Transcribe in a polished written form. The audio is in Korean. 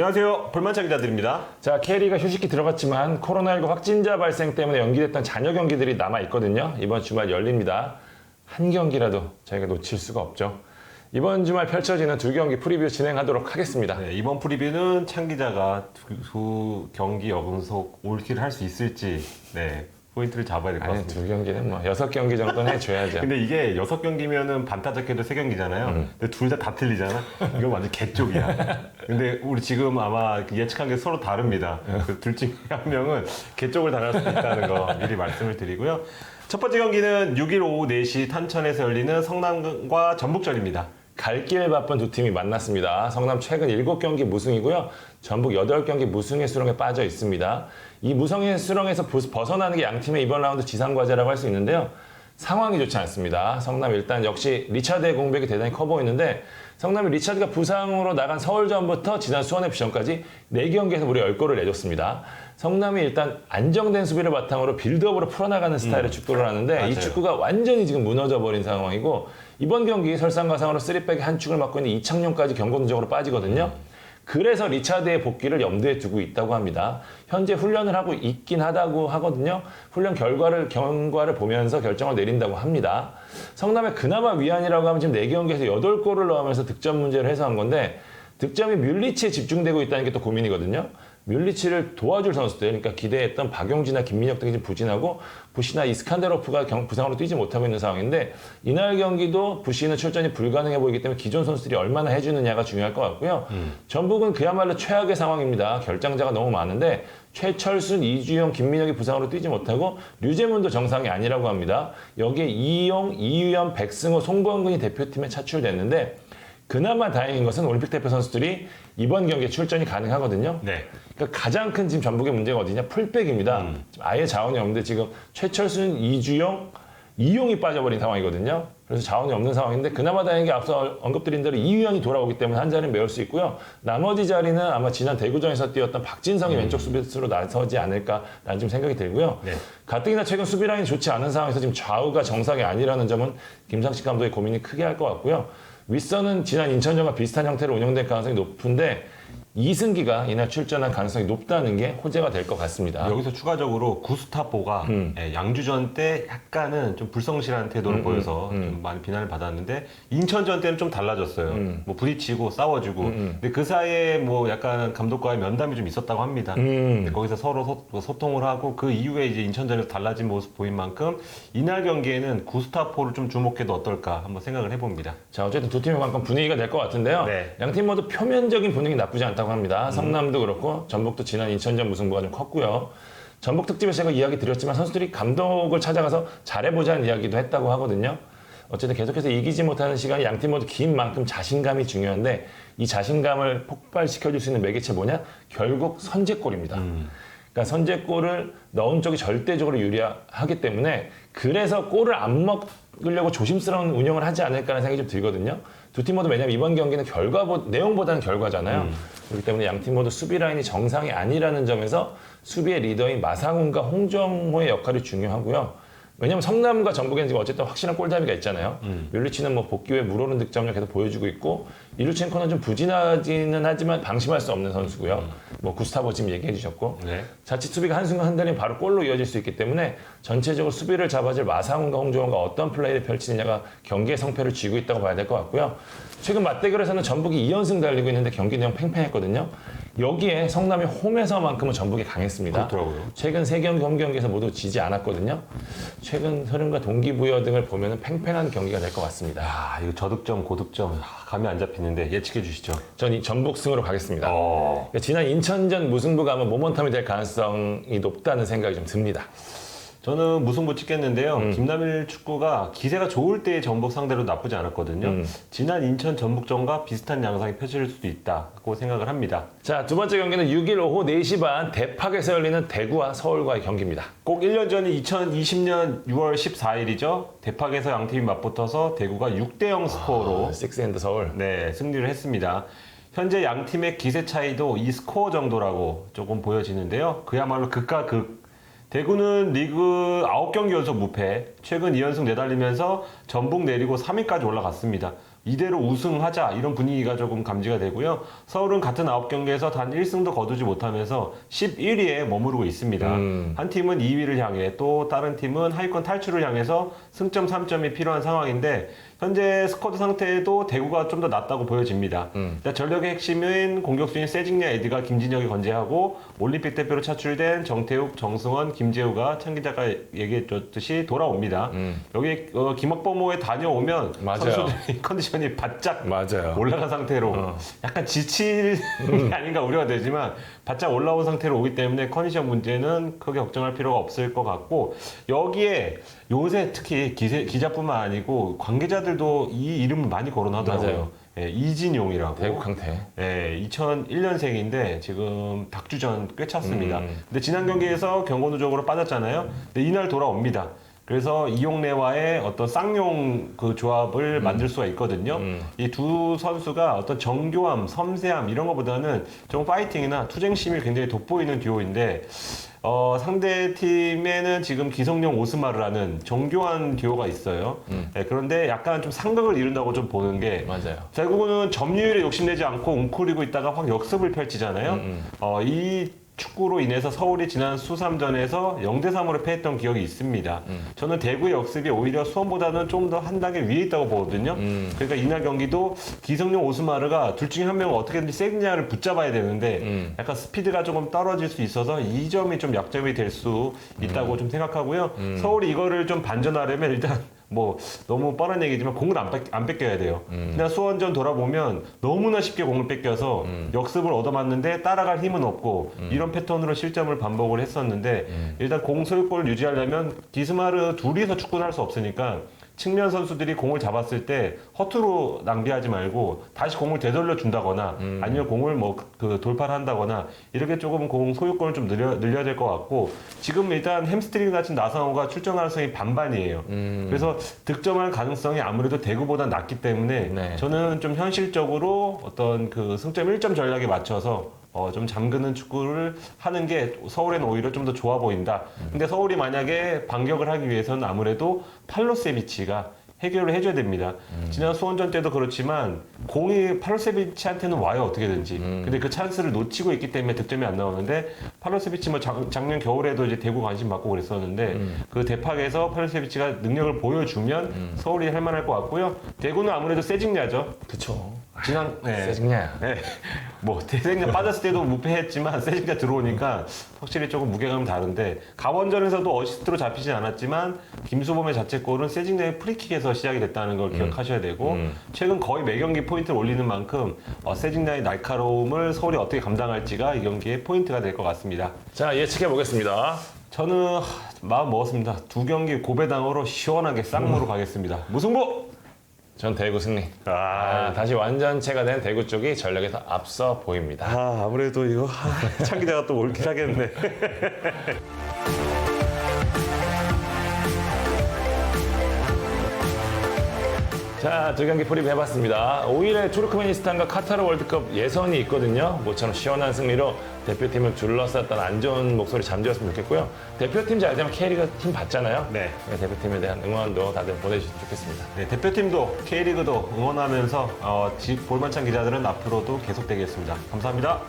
안녕하세요. 불만차 기자들입니다. 자, K리가 휴식기 들어갔지만 코로나19 확진자 발생 때문에 연기됐던 잔여 경기들이 남아있거든요. 이번 주말 열립니다. 한 경기라도 저희가 놓칠 수가 없죠. 이번 주말 펼쳐지는 두 경기 프리뷰 진행하도록 하겠습니다. 네, 이번 프리뷰는 창 기자가 두 경기 연속 올킬을 할 수 있을지 포인트를 잡아야 될 것 아니, 같습니다. 두 경기는 뭐 6경기 정도는 해줘야죠. 근데 이게 6경기면은 반타작해도 3경기잖아요. 근데 둘 다 틀리잖아? 이거 완전 개쪽이야. 근데 우리 지금 아마 예측한 게 서로 다릅니다. 둘 중에 한 명은 개쪽을 당할 수 있다는 거 미리 말씀을 드리고요. 첫 번째 경기는 6일 오후 4시 탄천에서 열리는 성남과 전북전입니다. 갈 길 바쁜 두 팀이 만났습니다. 성남 최근 7경기 무승이고요. 전북 8경기 무승의 수렁에 빠져 있습니다. 이 무승의 수렁에서 벗어나는 게 양 팀의 이번 라운드 지상과제라고 할 수 있는데요. 상황이 좋지 않습니다. 성남 일단 역시 리차드의 공백이 대단히 커 보이는데 성남이 리차드가 부상으로 나간 서울전부터 지난 수원FC전까지 4경기에서 무려 10골을 내줬습니다. 성남이 일단 안정된 수비를 바탕으로 빌드업으로 풀어나가는 스타일의 축구를 하는데 맞아요. 이 축구가 완전히 지금 무너져버린 상황이고 이번 경기 설상가상으로 3백의 한 축을 맡고 있는 이창용까지 경고 누적으로 빠지거든요. 그래서 리차드의 복귀를 염두에 두고 있다고 합니다. 현재 훈련을 하고 있긴 하다고 하거든요. 훈련 경과를 보면서 결정을 내린다고 합니다. 성남의 그나마 위안이라고 하면 지금 4경기에서 8골을 넣으면서 득점 문제를 해소한 건데 득점이 뮬리치에 집중되고 있다는 게 또 고민이거든요. 뮬리치를 도와줄 선수들, 그러니까 기대했던 박용진이나 김민혁 등이 좀 부진하고 부시나 이스칸데로프가 부상으로 뛰지 못하고 있는 상황인데 이날 경기도 부시는 출전이 불가능해 보이기 때문에 기존 선수들이 얼마나 해주느냐가 중요할 것 같고요. 전북은 그야말로 최악의 상황입니다. 결장자가 너무 많은데 최철순, 이주영, 김민혁이 부상으로 뛰지 못하고 류재문도 정상이 아니라고 합니다. 여기에 이용, 이유연, 백승호, 송범근이 대표팀에 차출됐는데 그나마 다행인 것은 올림픽 대표 선수들이 이번 경기에 출전이 가능하거든요. 네. 그러니까 가장 큰 지금 전북의 문제가 어디냐? 풀백입니다. 지금 아예 자원이 없는데 지금 최철순, 이주영, 이용이 빠져버린 상황이거든요. 그래서 자원이 없는 상황인데 그나마 다행인 게 앞서 언급드린 대로 이유연이 돌아오기 때문에 한 자리는 메울 수 있고요. 나머지 자리는 아마 지난 대구전에서 뛰었던 박진성이 왼쪽 수비수로 나서지 않을까라는 좀 생각이 들고요. 네. 가뜩이나 최근 수비 라인이 좋지 않은 상황에서 지금 좌우가 정상이 아니라는 점은 김상식 감독의 고민이 크게 할 것 같고요. 윗선은 지난 인천전과 비슷한 형태로 운영될 가능성이 높은데 이승기가 이날 출전할 가능성이 높다는 게 호재가 될 것 같습니다. 여기서 추가적으로 구스타포가 양주전 때 약간은 좀 불성실한 태도를 보여서 좀 많이 비난을 받았는데 인천전 때는 좀 달라졌어요. 뭐 부딪히고 싸워주고 근데 그 사이에 뭐 약간 감독과의 면담이 좀 있었다고 합니다. 근데 거기서 서로 소통을 하고 그 이후에 이제 인천전에서 달라진 모습 보인 만큼 이날 경기에는 구스타포를 좀 주목해도 어떨까 한번 생각을 해봅니다. 자, 어쨌든 두 팀의 관건 분위기가 될 것 같은데요. 네. 양 팀 모두 표면적인 분위기 나쁘지 않다고 합니다. 성남도 그렇고 전북도 지난 인천전 무승부가 좀 컸고요. 전북 특집에서 제가 이야기 드렸지만 선수들이 감독을 찾아가서 잘해보자는 이야기도 했다고 하거든요. 어쨌든 계속해서 이기지 못하는 시간이 양 팀 모두 긴 만큼 자신감이 중요한데 이 자신감을 폭발시켜줄 수 있는 매개체 뭐냐? 결국 선제골입니다. 그러니까 선제골을 넣은 쪽이 절대적으로 유리하기 때문에 그래서 골을 안 먹으려고 조심스러운 운영을 하지 않을까라는 생각이 좀 들거든요. 두 팀 모두 왜냐면 이번 경기는 내용보다는 결과잖아요. 그렇기 때문에 양 팀 모두 수비 라인이 정상이 아니라는 점에서 수비의 리더인 마상훈과 홍정호의 역할이 중요하고요. 왜냐면 성남과 전북에는 지금 어쨌든 확실한 골잡이가 있잖아요. 뮬리치는 뭐 복귀 후에 물오른 득점력 계속 보여주고 있고 이루첸코는 좀 부진하지는 하지만 방심할 수 없는 선수고요. 뭐 구스타보 지금 얘기해 주셨고 네. 자칫 수비가 한순간 흔들리면 바로 골로 이어질 수 있기 때문에 전체적으로 수비를 잡아줄 마상훈과 홍정호가 어떤 플레이를 펼치느냐가 경기의 성패를 쥐고 있다고 봐야 될 것 같고요. 최근 맞대결에서는 전북이 2연승 달리고 있는데 경기 내용 팽팽했거든요. 여기에 성남이 홈에서만큼은 전북이 강했습니다. 그렇더라고요. 최근 3경기 홈 경기에서 모두 지지 않았거든요. 최근 흐름과 동기부여 등을 보면 팽팽한 경기가 될 것 같습니다. 아, 이거 저득점, 고득점 감이 안 잡히는데 예측해 주시죠. 전 이 전북승으로 가겠습니다. 어. 그러니까 지난 인천전 무승부가 아마 모멘텀이 될 가능성이 높다는 생각이 좀 듭니다. 저는 무승부 찍겠는데요. 김남일 축구가 기세가 좋을 때의 전북 상대로 나쁘지 않았거든요. 지난 인천 전북전과 비슷한 양상이 펼쳐질 수도 있다고 생각을 합니다. 자, 두 번째 경기는 6일 오후 4시 반 대팍에서 열리는 대구와 서울과의 경기입니다. 꼭 1년 전인 2020년 6월 14일이죠. 대팍에서 양팀이 맞붙어서 대구가 6대0 스코어로 식스핸드 서울. 승리를 했습니다. 현재 양팀의 기세 차이도 이 스코어 정도라고 조금 보여지는데요. 그야말로 극과 극. 대구는 리그 9경기 연속 무패, 최근 2연승 내달리면서 전북 내리고 3위까지 올라갔습니다. 이대로 우승하자 이런 분위기가 조금 감지가 되고요. 서울은 같은 9경기에서 단 1승도 거두지 못하면서 11위에 머무르고 있습니다. 한 팀은 2위를 향해 또 다른 팀은 하위권 탈출을 향해서 승점 3점이 필요한 상황인데 현재 스쿼드 상태에도 대구가 좀 더 낫다고 보여집니다. 일단 전력의 핵심인 공격수인 세징야 에드가 김진혁이 건재하고 올림픽 대표로 차출된 정태욱, 정승원, 김재우가 창 기자가 얘기해줬듯이 돌아옵니다. 여기 김학범호에 다녀오면 맞아요. 선수들이 컨디션이 바짝 맞아요. 올라간 상태로 약간 지칠 게 아닌가 우려가 되지만 바짝 올라온 상태로 오기 때문에 컨디션 문제는 크게 걱정할 필요가 없을 것 같고 여기에 요새 특히 기자뿐만 아니고 관계자들도 이 이름을 많이 거론하더라고요. 맞아요. 예, 이진용이라고. 대구 강태. 예, 2001년생인데 지금 박주전 꽤 찼습니다. 근데 지난 경기에서 경고 누적으로 빠졌잖아요. 근데 이날 돌아옵니다. 그래서 이용래와의 어떤 쌍용 그 조합을 만들 수가 있거든요. 이 두 선수가 어떤 정교함, 섬세함 이런 것보다는 좀 파이팅이나 투쟁심이 굉장히 돋보이는 듀오인데 상대 팀에는 지금 기성용 오스마르라는 정교한 듀오가 있어요. 네, 그런데 약간 좀 상극을 이룬다고 좀 보는 게 맞아요. 대구는 점유율에 욕심내지 않고 웅크리고 있다가 확 역습을 펼치잖아요. 이 축구로 인해서 서울이 지난 수삼전에서 0대3으로 패했던 기억이 있습니다. 저는 대구의 역습이 오히려 수원보다는 좀 더 한 단계 위에 있다고 보거든요. 그러니까 이날 경기도 기성용 오스마르가 둘 중에 한 명은 어떻게든지 세징야를 붙잡아야 되는데 약간 스피드가 조금 떨어질 수 있어서 이 점이 좀 약점이 될 수 있다고 좀 생각하고요. 서울이 이거를 좀 반전하려면 일단 뭐 너무 뻔한 얘기지만 공을 안 뺏겨야 돼요. 그냥 수원전 돌아보면 너무나 쉽게 공을 뺏겨서 역습을 얻어맞는데 따라갈 힘은 없고 이런 패턴으로 실점을 반복을 했었는데 일단 공 소유권을 유지하려면 기스마르 둘이서 축구는 할 수 없으니까 측면 선수들이 공을 잡았을 때 허투루 낭비하지 말고 다시 공을 되돌려 준다거나 아니면 공을 뭐 그 돌파를 한다거나 이렇게 조금 공 소유권을 좀 늘려야 될 것 같고 지금 일단 햄스트링 다친 나상호가 출전 가능성이 반반이에요. 그래서 득점할 가능성이 아무래도 대구보다 낮기 때문에 네. 저는 좀 현실적으로 어떤 그 승점 1점 전략에 맞춰서 좀 잠그는 축구를 하는 게 서울에는 오히려 좀 더 좋아 보인다. 근데 서울이 만약에 반격을 하기 위해서는 아무래도 팔로세비치가 해결을 해줘야 됩니다. 지난 수원전 때도 그렇지만 공이 팔로세비치한테는 와요 어떻게든지. 근데 그 찬스를 놓치고 있기 때문에 득점이 안 나오는데 팔로세비치 뭐 작년 겨울에도 이제 대구 관심 받고 그랬었는데 그 대팍에서 팔로세비치가 능력을 보여주면 서울이 할 만할 것 같고요. 대구는 아무래도 세징야죠. 그쵸. 지난 세징야. 네. 뭐 세징야 빠졌을 때도 무패했지만 세징야 들어오니까 확실히 조금 무게감이 다른데 강원전에서도 어시스트로 잡히진 않았지만 김수범의 자책골은 세징야의 프리킥에서 시작이 됐다는 걸 기억하셔야 되고 최근 거의 매 경기 포인트를 올리는 만큼 세징야의 날카로움을 서울이 어떻게 감당할지가 이 경기의 포인트가 될 것 같습니다. 자, 예측해 보겠습니다. 저는 마음 먹었습니다. 두 경기 고배당으로 시원하게 쌍무로 가겠습니다. 무승부! 전 대구 승리. 다시 완전체가 된 대구 쪽이 전력에서 앞서 보입니다. 아무래도 이거 창 기자가 또 옳긴 하겠네. 자, 두 경기 프리뷰 해봤습니다. 5일에 투르크메니스탄과 카타르 월드컵 예선이 있거든요. 모처럼 시원한 승리로 대표팀을 둘러쌌던 안 좋은 목소리 잠재웠으면 좋겠고요. 대표팀 잘 되면 K리그 팀 봤잖아요. 네. 대표팀에 대한 응원도 다들 보내주시면 좋겠습니다. 네, 대표팀도 K리그도 응원하면서 볼만찬 기자들은 앞으로도 계속되겠습니다. 감사합니다.